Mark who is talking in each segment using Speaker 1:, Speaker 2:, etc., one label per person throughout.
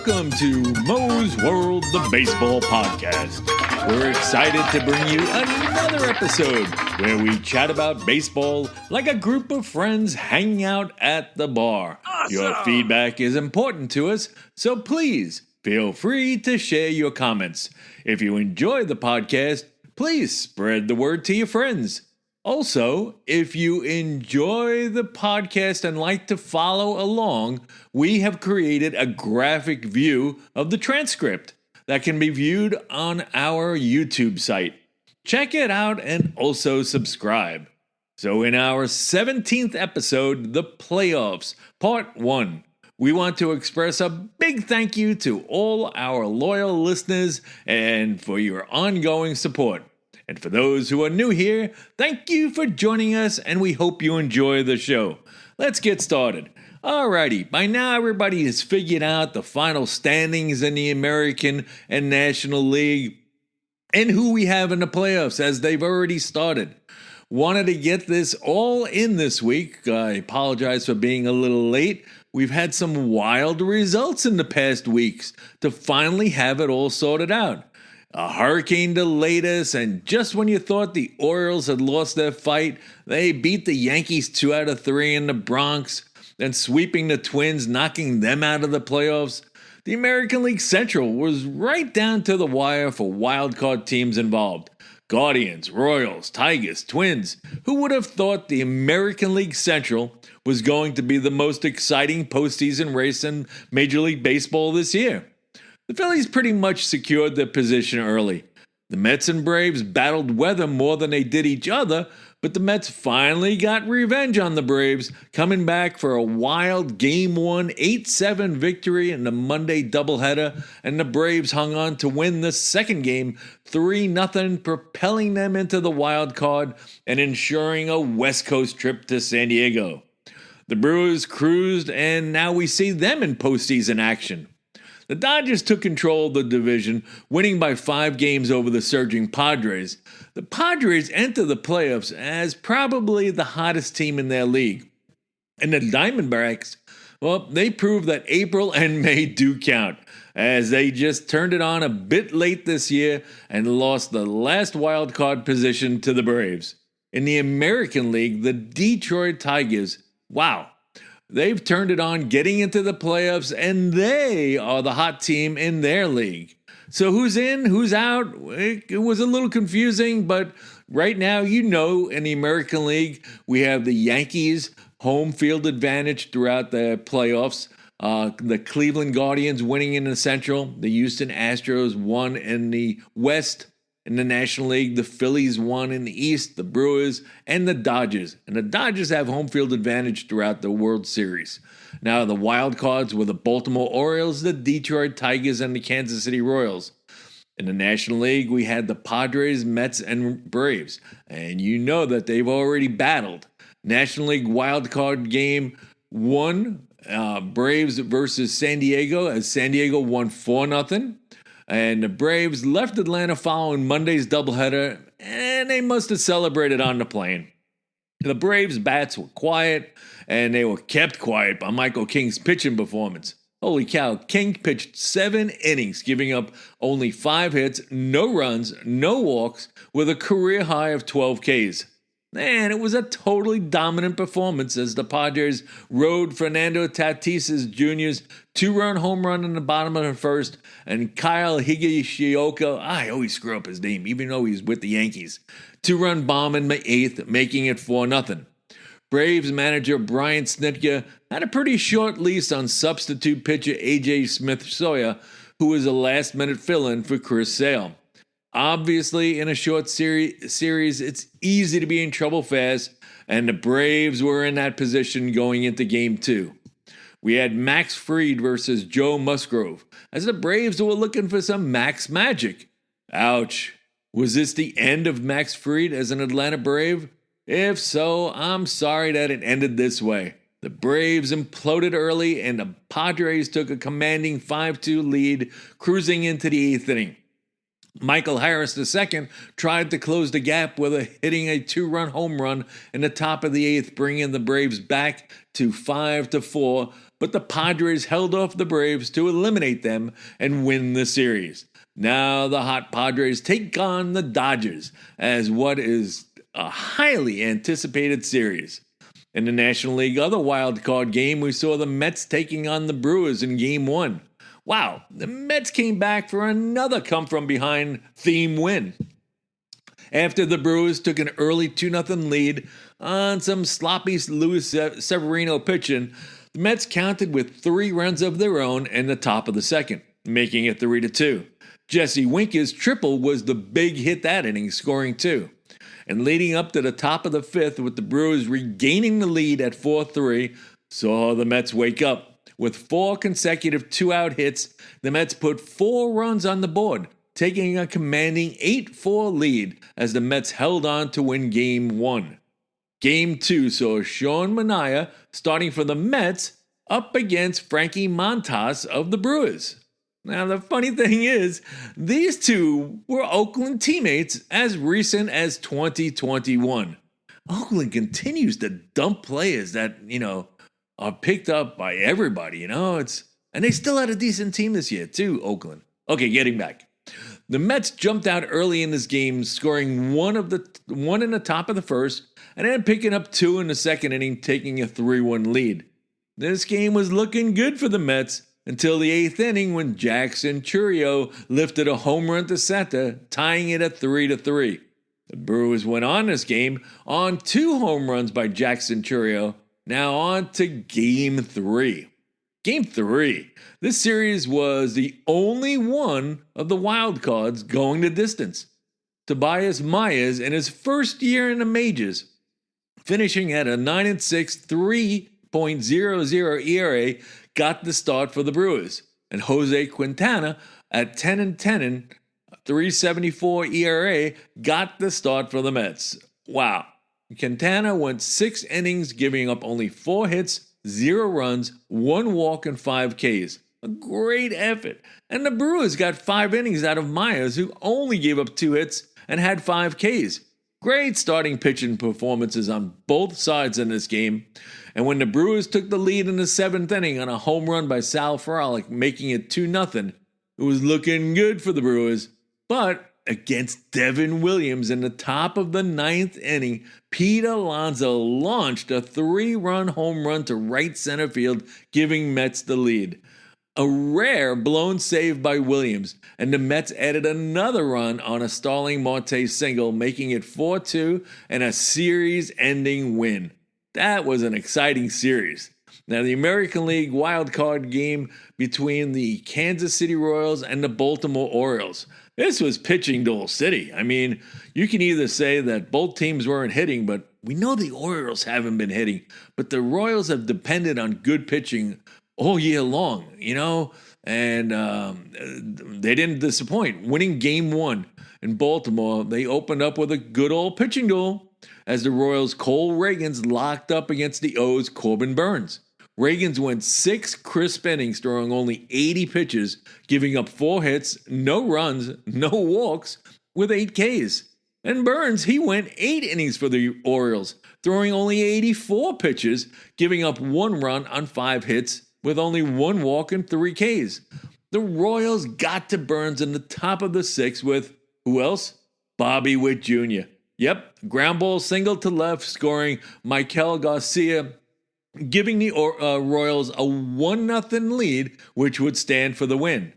Speaker 1: Welcome to Mo's World, the baseball podcast. We're excited to bring you another episode where we chat about baseball like a group of friends hanging out at the bar. Awesome. Your feedback is important to us, so please feel free to share your comments. If you enjoy the podcast, please spread the word to your friends. Also, if you enjoy the podcast and like to follow along, we have created a graphic view of the transcript that can be viewed on our YouTube site. Check it out and also subscribe. So in our 17th episode, The Playoffs, Part 1, we want to express a big thank you to all our loyal listeners and for your ongoing support. And for those who are new here, thank you for joining us, and we hope you enjoy the show. Let's get started. Alrighty, by now everybody has figured out the final standings in the American and National League and who we have in the playoffs as they've already started. Wanted to get this all in this week. I apologize for being a little late. We've had some wild results in the past weeks to finally have it all sorted out. A hurricane delayed us, and just when you thought the Orioles had lost their fight, they beat the Yankees 2 out of 3 in the Bronx, then sweeping the Twins, knocking them out of the playoffs. The American League Central was right down to the wire for wildcard teams involved. Guardians, Royals, Tigers, Twins. Who would have thought the American League Central was going to be the most exciting postseason race in Major League Baseball this year? The Phillies pretty much secured their position early. The Mets and Braves battled weather more than they did each other, but the Mets finally got revenge on the Braves, coming back for a wild Game 1 8-7 victory in the Monday doubleheader, and the Braves hung on to win the second game 3-0, propelling them into the wild card and ensuring a West Coast trip to San Diego. The Brewers cruised, and now we see them in postseason action. The Dodgers took control of the division, winning by 5 games over the surging Padres. The Padres enter the playoffs as probably the hottest team in their league. And the Diamondbacks, well, they proved that April and May do count, as they just turned it on a bit late this year and lost the last wild card position to the Braves. In the American League, the Detroit Tigers, wow. They've turned it on, getting into the playoffs, and they are the hot team in their league. So who's in, who's out? It was a little confusing, but right now, in the American League, we have the Yankees home field advantage throughout the playoffs. The Cleveland Guardians winning in the Central. The Houston Astros won in the West. In the National League, the Phillies won in the East, the Brewers, and the Dodgers. And the Dodgers have home field advantage throughout the World Series. Now, the wild cards were the Baltimore Orioles, the Detroit Tigers, and the Kansas City Royals. In the National League, we had the Padres, Mets, and Braves. And you know that they've already battled. National League wild card game 1, Braves versus San Diego, as San Diego won 4-0. And the Braves left Atlanta following Monday's doubleheader, and they must have celebrated on the plane. The Braves' bats were quiet, and they were kept quiet by Michael King's pitching performance. Holy cow, King pitched 7 innings, giving up only 5 hits, no runs, no walks, with a career high of 12 Ks. And it was a totally dominant performance as the Padres rode Fernando Tatis Jr.'s 2-run home run in the bottom of the first, and Kyle Higashioka, I always screw up his name, even though he's with the Yankees, 2-run bomb in the 8th, making it 4-0. Braves manager Brian Snitker had a pretty short lease on substitute pitcher A.J. Smith-Sawyer, who was a last-minute fill-in for Chris Sale. Obviously, in a short series, it's easy to be in trouble fast, and the Braves were in that position going into Game 2. We had Max Fried versus Joe Musgrove, as the Braves were looking for some Max magic. Ouch. Was this the end of Max Fried as an Atlanta Brave? If so, I'm sorry that it ended this way. The Braves imploded early, and the Padres took a commanding 5-2 lead, cruising into the 8th inning. Michael Harris II tried to close the gap with hitting a 2-run home run in the top of the 8th, bringing the Braves back to 5-4. but the Padres held off the Braves to eliminate them and win the series. Now the hot Padres take on the Dodgers as what is a highly anticipated series. In the National League other wild card game, we saw the Mets taking on the Brewers in Game 1. Wow, the Mets came back for another come-from-behind theme win. After the Brewers took an early 2-0 lead on some sloppy Luis Severino pitching, the Mets counted with 3 runs of their own in the top of the second, making it 3-2. Jesse Winker's triple was the big hit that inning, scoring 2. And leading up to the top of the 5th with the Brewers regaining the lead at 4-3, saw the Mets wake up. With 4 consecutive 2-out hits, the Mets put 4 runs on the board, taking a commanding 8-4 lead as the Mets held on to win Game 1. Game 2 saw Sean Manaea starting for the Mets up against Frankie Montas of the Brewers. Now, the funny thing is, these two were Oakland teammates as recent as 2021. Oakland continues to dump players that, are picked up by everybody, and they still had a decent team this year, too, Oakland. Okay, getting back. The Mets jumped out early in this game, scoring one in the top of the first, and then picking up 2 in the second inning, taking a 3-1 lead. This game was looking good for the Mets, until the 8th inning when Jackson Chourio lifted a home run to center, tying it at 3-3. The Brewers went on this game on 2 home runs by Jackson Chourio. Now on to Game 3. Game 3. This series was the only one of the wild cards going the distance. Tobias Myers, in his first year in the majors, finishing at a 9-6, 3.00 ERA, got the start for the Brewers, and Jose Quintana at 10-10, 3.74 ERA, got the start for the Mets. Wow. Quintana went 6 innings, giving up only 4 hits, 0 runs, 1 walk, and 5 Ks. A great effort. And the Brewers got 5 innings out of Myers, who only gave up 2 hits and had 5 Ks. Great starting pitching performances on both sides in this game. And when the Brewers took the lead in the 7th inning on a home run by Sal Frolic, making it 2-0, it was looking good for the Brewers. But against Devin Williams in the top of the 9th inning, Pete Alonso launched a 3-run home run to right center field, giving Mets the lead. A rare blown save by Williams, and the Mets added another run on a Starling Marte single, making it 4-2 and a series-ending win. That was an exciting series. Now, the American League wild card game between the Kansas City Royals and the Baltimore Orioles. This was pitching duel city. I mean, you can either say that both teams weren't hitting, but we know the Orioles haven't been hitting. But the Royals have depended on good pitching all year long, and they didn't disappoint. Winning Game 1 in Baltimore, they opened up with a good old pitching duel as the Royals' Cole Reagans locked up against the O's' Corbin Burns. Reagans went 6 crisp innings, throwing only 80 pitches, giving up 4 hits, no runs, no walks, with 8 Ks. And Burns, he went 8 innings for the Orioles, throwing only 84 pitches, giving up 1 run on 5 hits, with only 1 walk and 3 Ks. The Royals got to Burns in the top of the 6th with, who else? Bobby Witt Jr. Yep, ground ball single to left, scoring Michael Garcia, giving the Royals a 1-0 lead, which would stand for the win.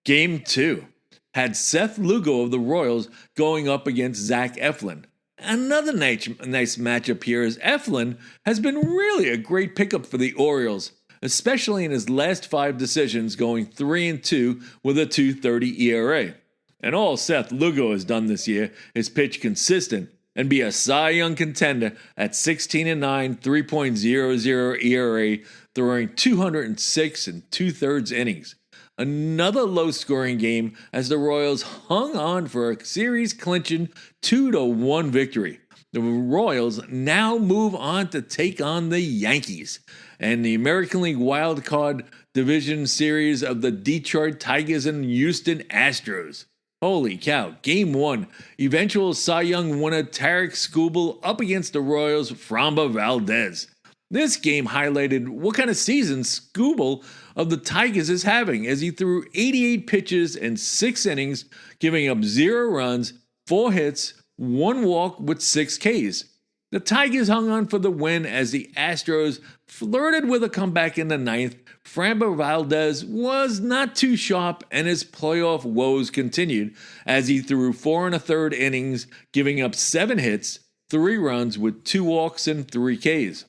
Speaker 1: Game 2 had Seth Lugo of the Royals going up against Zach Eflin. Another nice matchup here, as Eflin has been really a great pickup for the Orioles, especially in his last 5 decisions, going 3-2 with a 2.30 ERA. And all Seth Lugo has done this year is pitch consistent and be a Cy Young contender at 16-9, 3.00 ERA, throwing 206 2/3 innings. Another low-scoring game as the Royals hung on for a series-clinching 2-1 victory. The Royals now move on to take on the Yankees and the American League Wild Card Division Series of the Detroit Tigers and Houston Astros. Holy cow, Game 1, eventual Cy Young winner Tarek Skubal up against the Royals' Framber Valdez. This game highlighted what kind of season Scooble of the Tigers is having, as he threw 88 pitches in 6 innings, giving up 0 runs, 4 hits, 1 walk with 6 Ks. The Tigers hung on for the win as the Astros flirted with a comeback in the 9th. Framber Valdez was not too sharp, and his playoff woes continued as he threw 4 1/3 innings, giving up 7 hits, 3 runs with 2 walks and 3 Ks.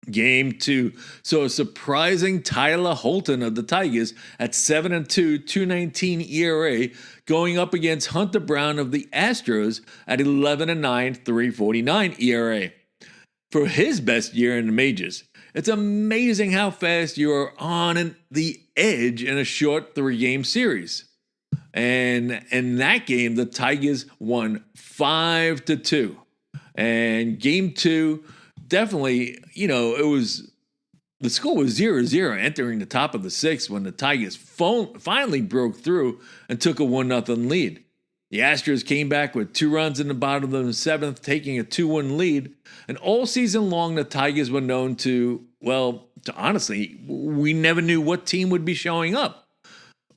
Speaker 1: Game 2 saw a surprising Tyler Holton of the Tigers at 7-2, 2.19 ERA, going up against Hunter Brown of the Astros at 11-9, 3.49 ERA. For his best year in the majors, it's amazing how fast you are on the edge in a short 3-game series. And in that game, the Tigers won 5-2. And game 2, definitely, the score was 0-0 entering the top of the 6th when the Tigers finally broke through and took a 1-0 lead. The Astros came back with 2 runs in the bottom of the 7th, taking a 2-1 lead. And all season long, the Tigers were known to honestly, we never knew what team would be showing up.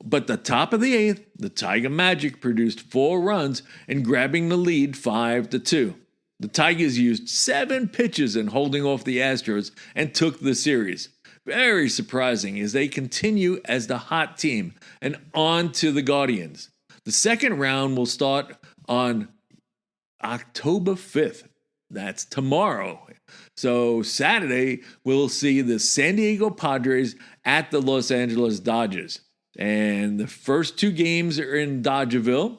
Speaker 1: But the top of the 8th, the Tiger Magic produced 4 runs and grabbing the lead 5-2. The Tigers used 7 pitches in holding off the Astros and took the series. Very surprising as they continue as the hot team and on to the Guardians. The second round will start on October 5th. That's tomorrow. So Saturday, we'll see the San Diego Padres at the Los Angeles Dodgers. And the first 2 games are in Dodgerville.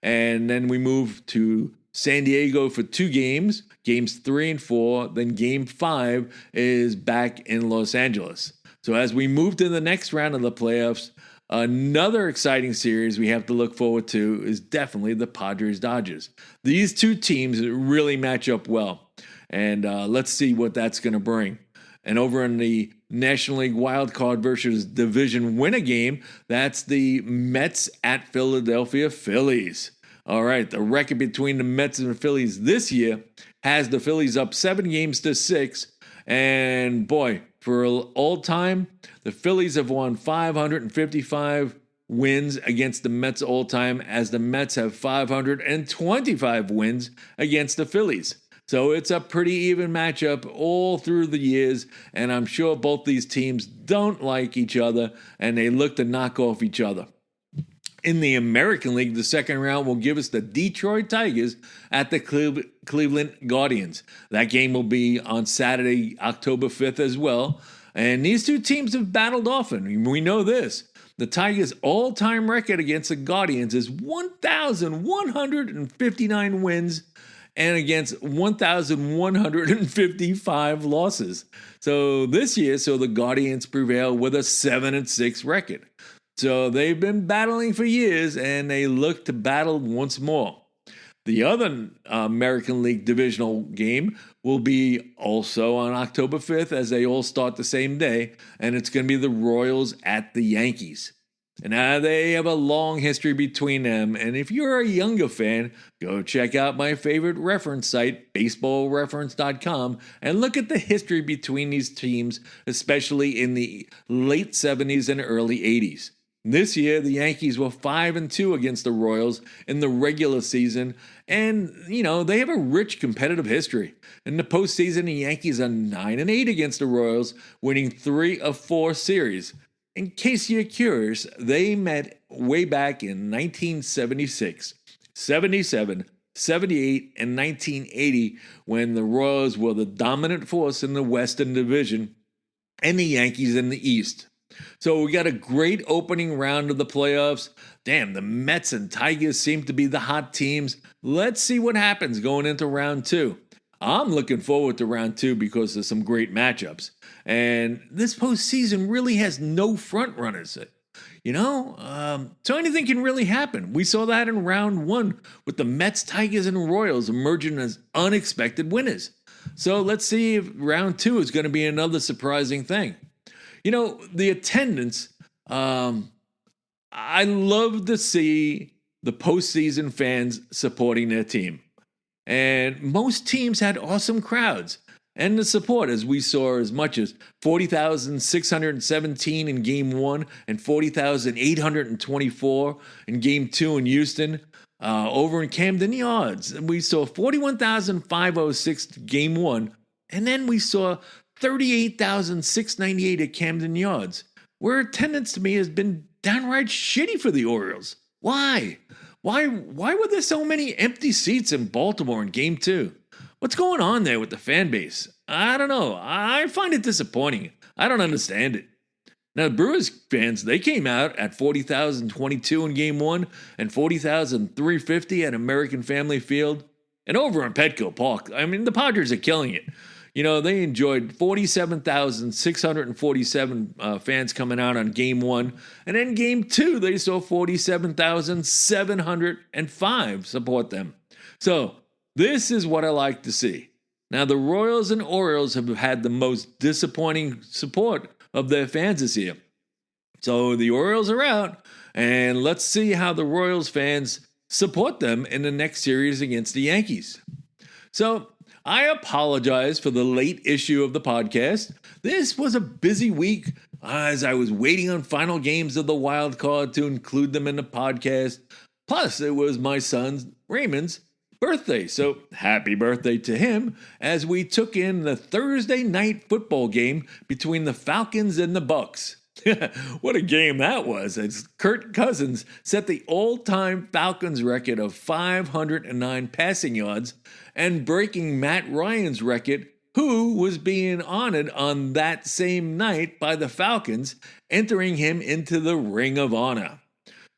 Speaker 1: And then we move to San Diego for 2 games, games 3 and 4. Then game 5 is back in Los Angeles. So as we move to the next round of the playoffs, another exciting series we have to look forward to is definitely the Padres-Dodgers. These 2 teams really match up well. And let's see what that's going to bring. And over in the National League Wildcard versus Division winner game, that's the Mets at Philadelphia Phillies. All right, the record between the Mets and the Phillies this year has the Phillies up 7-6. And boy, for all time, the Phillies have won 555 wins against the Mets all time, as the Mets have 525 wins against the Phillies. So it's a pretty even matchup all through the years, and I'm sure both these teams don't like each other, and they look to knock off each other. In the American League, the second round will give us the Detroit Tigers at the Cleveland Guardians. That game will be on Saturday, October 5th as well. And these 2 teams have battled often. We know this. The Tigers' all-time record against the Guardians is 1,159 wins and against 1,155 losses. So this year, the Guardians prevail with a 7-6 record. So they've been battling for years, and they look to battle once more. The other American League divisional game will be also on October 5th, as they all start the same day, and it's going to be the Royals at the Yankees. And they have a long history between them, and if you're a younger fan, go check out my favorite reference site, baseballreference.com, and look at the history between these teams, especially in the late 70s and early 80s. This year, the Yankees were 5-2 against the Royals in the regular season, and, they have a rich competitive history. In the postseason, the Yankees are 9-8 against the Royals, winning 3 of 4 series. In case you're curious, they met way back in 1976, 77, 78, and 1980 when the Royals were the dominant force in the Western Division and the Yankees in the East. So we got a great opening round of the playoffs. Damn, the Mets and Tigers seem to be the hot teams. Let's see what happens going into round 2. I'm looking forward to round 2 because there's some great matchups. And this postseason really has no front runners. So anything can really happen. We saw that in round 1 with the Mets, Tigers, and Royals emerging as unexpected winners. So let's see if round 2 is going to be another surprising thing. The attendance, I love to see the postseason fans supporting their team. And most teams had awesome crowds. And the support, as we saw as much as 40,617 in Game 1 and 40,824 in Game 2 in Houston. Over in Camden Yards, we saw 41,506 Game 1, and then we saw 38,698 at Camden Yards, where attendance to me has been downright shitty for the Orioles. Why? Why were there so many empty seats in Baltimore in Game 2? What's going on there with the fan base? I don't know. I find it disappointing. I don't understand it. Now, the Brewers fans, they came out at 40,022 in Game 1 and 40,350 at American Family Field. And over in Petco Park, I mean, the Padres are killing it. You know, they enjoyed 47,647 fans coming out on Game 1. And then Game 2, they saw 47,705 support them. So, this is what I like to see. Now, the Royals and Orioles have had the most disappointing support of their fans this year. So, the Orioles are out, and let's see how the Royals fans support them in the next series against the Yankees. So, I apologize for the late issue of the podcast. This was a busy week as I was waiting on final games of the wild card to include them in the podcast. Plus, it was my son Raymond's birthday, so happy birthday to him as we took in the Thursday night football game between the Falcons and the Bucks. What a game that was, as Kirk Cousins set the all-time Falcons record of 509 passing yards and breaking Matt Ryan's record, who was being honored on that same night by the Falcons, entering him into the Ring of Honor.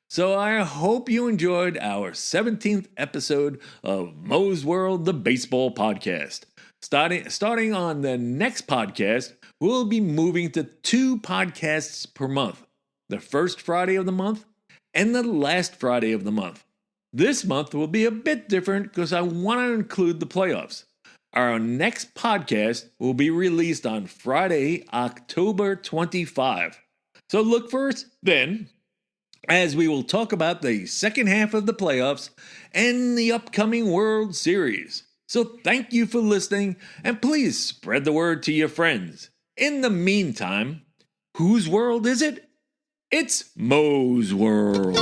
Speaker 1: So I hope you enjoyed our 17th episode of Mo's World, the baseball podcast. Starting on the next podcast, we'll be moving to 2 podcasts per month. The first Friday of the month and the last Friday of the month. This month will be a bit different because I want to include the playoffs. Our next podcast will be released on Friday, October 25. So look for us then, as we will talk about the second half of the playoffs and the upcoming World Series. So thank you for listening, and please spread the word to your friends. In the meantime, whose world is it? It's Mo's World.